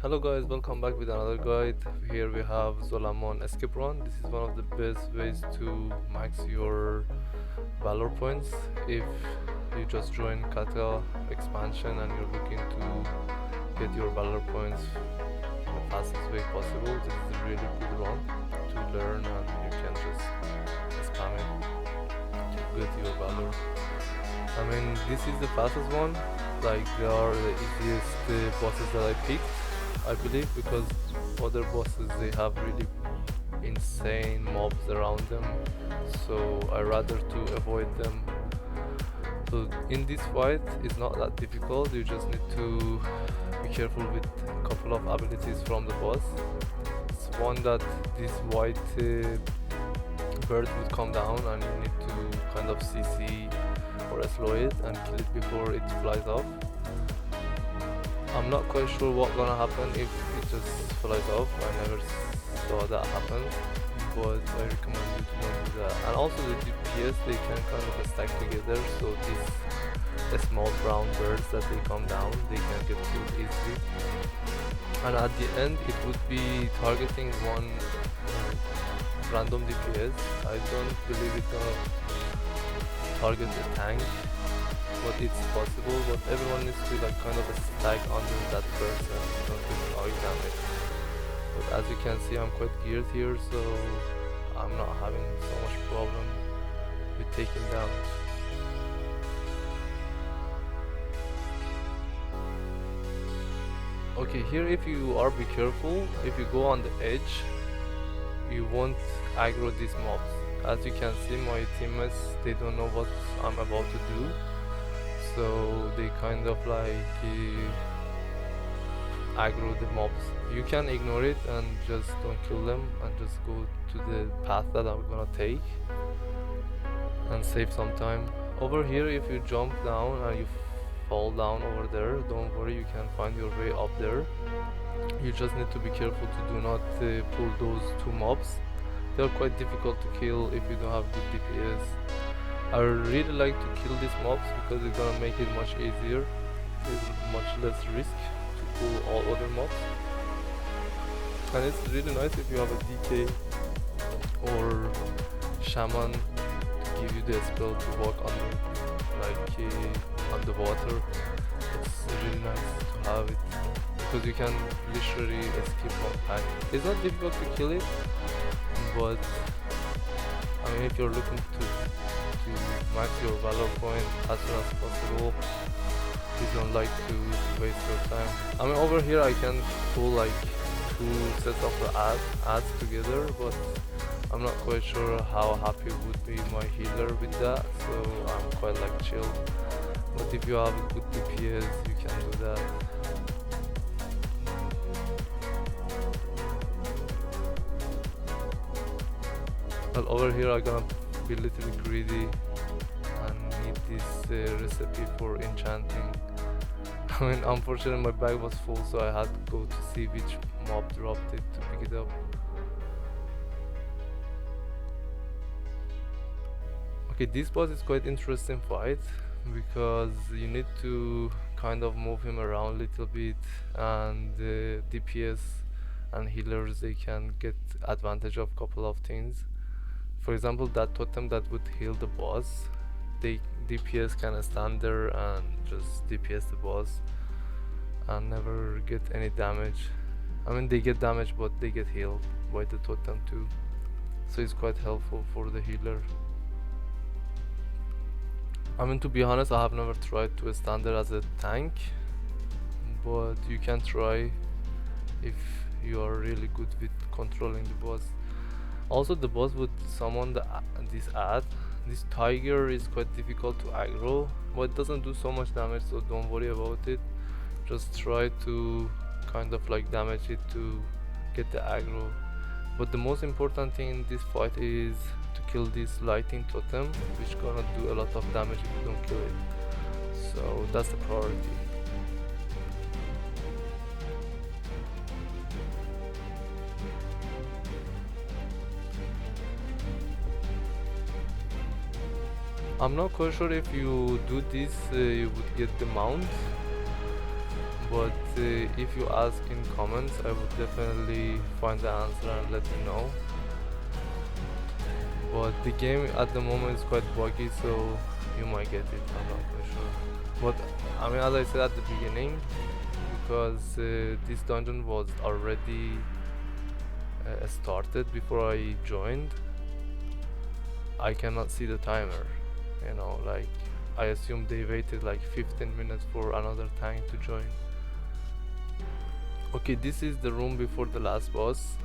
Hello guys, welcome back with another guide. Here we have Zul'aman escape run. This is one of the best ways to max your Valor points. If you just join Cata expansion and you're looking to get your Valor points in the fastest way possible, this is a really good run to learn and you can just spam it to get your Valor. I mean, this is the fastest one. Like, they are the easiest bosses that I picked, I believe, because other bosses they have really insane mobs around them. So I rather to avoid them. So in this fight, it's not that difficult. You just need to be careful with a couple of abilities from the boss. It's one that this white bird would come down, and you need to kind of CC or slow it and kill it before it flies off. I'm not quite sure what's gonna happen if it just flies off. I never saw that happen, but I recommend you to don't do that. And also the DPS, they can kind of stack together, so these small brown birds that they come down, they can get killed easily. And at the end, it would be targeting one random DPS. I don't believe it's gonna target the tank, but it's possible. But everyone needs to like kind of stack under that person, don't get target damage. But as you can see, I'm quite geared here, so I'm not having so much problem with taking damage. Okay, here if you are be careful, if you go on the edge, you won't aggro these mobs. As you can see, my teammates, they don't know what I'm about to do, so they kind of like aggro the mobs. You can ignore it and just don't kill them and just go to the path that I'm gonna take and save some time. Over here, if you jump down and you fall down over there, don't worry, you can find your way up there. You just need to be careful to do not pull those two mobs. They're quite difficult to kill if you don't have good DPS. I really like to kill these mobs because it's gonna make it much easier. There's much less risk to pull all other mobs. And it's really nice if you have a DK or Shaman to give you the spell to walk under, like underwater. It's really nice to have it because you can literally escape one pack. It's not difficult to kill it, but I mean, if you're looking to max your Valor point as soon as possible, you don't like to waste your time. I mean, over here I can pull like two sets of the ads together, but I'm not quite sure how happy would be my healer with that, so I'm quite like chill. But if you have a good DPS, you can do that. Well, over here I'm gonna be a little bit greedy and need this recipe for enchanting. I mean, unfortunately my bag was full, so I had to go to see which mob dropped it to pick it up. Okay, this boss is quite interesting fight because you need to kind of move him around a little bit, and the DPS and healers, they can get advantage of couple of things. For example, that totem that would heal the boss, they DPS can stand there and just DPS the boss and never get any damage. I mean, they get damage, but they get healed by the totem too, so it's quite helpful for the healer. I mean, to be honest, I have never tried to stand there as a tank, but you can try if you are really good with controlling the boss. Also, the boss would summon this ad. This tiger is quite difficult to aggro, but it doesn't do so much damage, so don't worry about it. Just try to kind of like damage it to get the aggro. But the most important thing in this fight is to kill this lightning totem, which gonna do a lot of damage if you don't kill it. So that's the priority. I'm not quite sure if you do this you would get the mount, but if you ask in comments, I would definitely find the answer and let you know. But the game at the moment is quite buggy, so you might get it, I'm not quite sure. But I mean, as I said at the beginning, because this dungeon was already started before I joined, I cannot see the timer, you know, like I assume they waited like 15 minutes for another tank to join. Okay, this is the room before the last boss,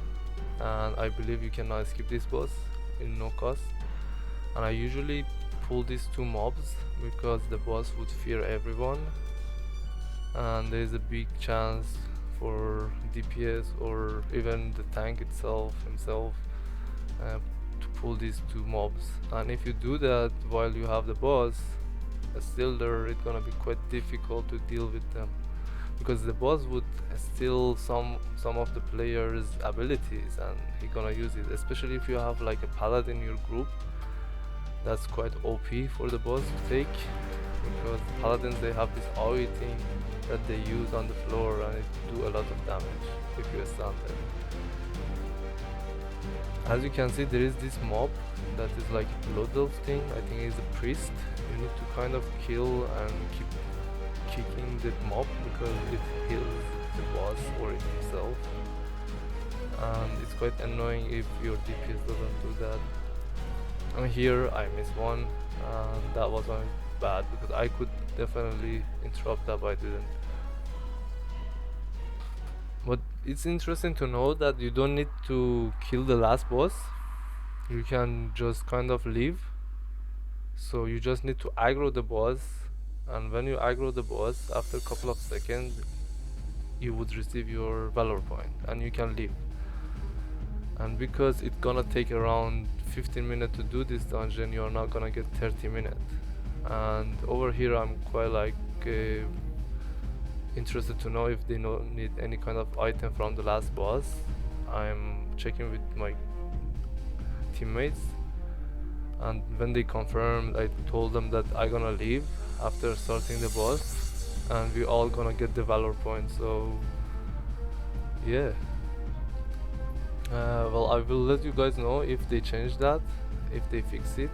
and I believe you cannot skip this boss in no cost. And I usually pull these two mobs because the boss would fear everyone, and there is a big chance for DPS or even the tank itself himself to pull these two mobs. And if you do that while you have the boss still there, it's gonna be quite difficult to deal with them, because the boss would steal some of the players' abilities and he gonna use it, especially if you have like a paladin in your group. That's quite OP for the boss to take, because paladins, they have this AoE thing that they use on the floor and it do a lot of damage if you stun them. As you can see, there is this mob that is like a blood elf thing. I think it's a priest. You need to kind of kill and keep kicking the mob because it heals the boss or it himself, and it's quite annoying if your DPS doesn't do that. And here I missed one, and that was my bad because I could definitely interrupt that, but I didn't. But it's interesting to know that you don't need to kill the last boss, you can just kind of leave. So you just need to aggro the boss, and when you aggro the boss, after a couple of seconds you would receive your Valor point and you can leave. And because it's gonna take around 15 minutes to do this dungeon, you're not gonna get 30 minutes. And over here I'm quite like interested to know if they need any kind of item from the last boss. I'm checking with my teammates, and when they confirmed, I told them that I gonna leave after starting the boss and we all gonna get the Valor point. So yeah, well, I will let you guys know if they change that, if they fix it.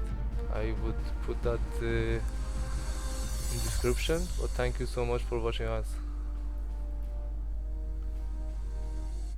I would put that in description. But thank you so much for watching us.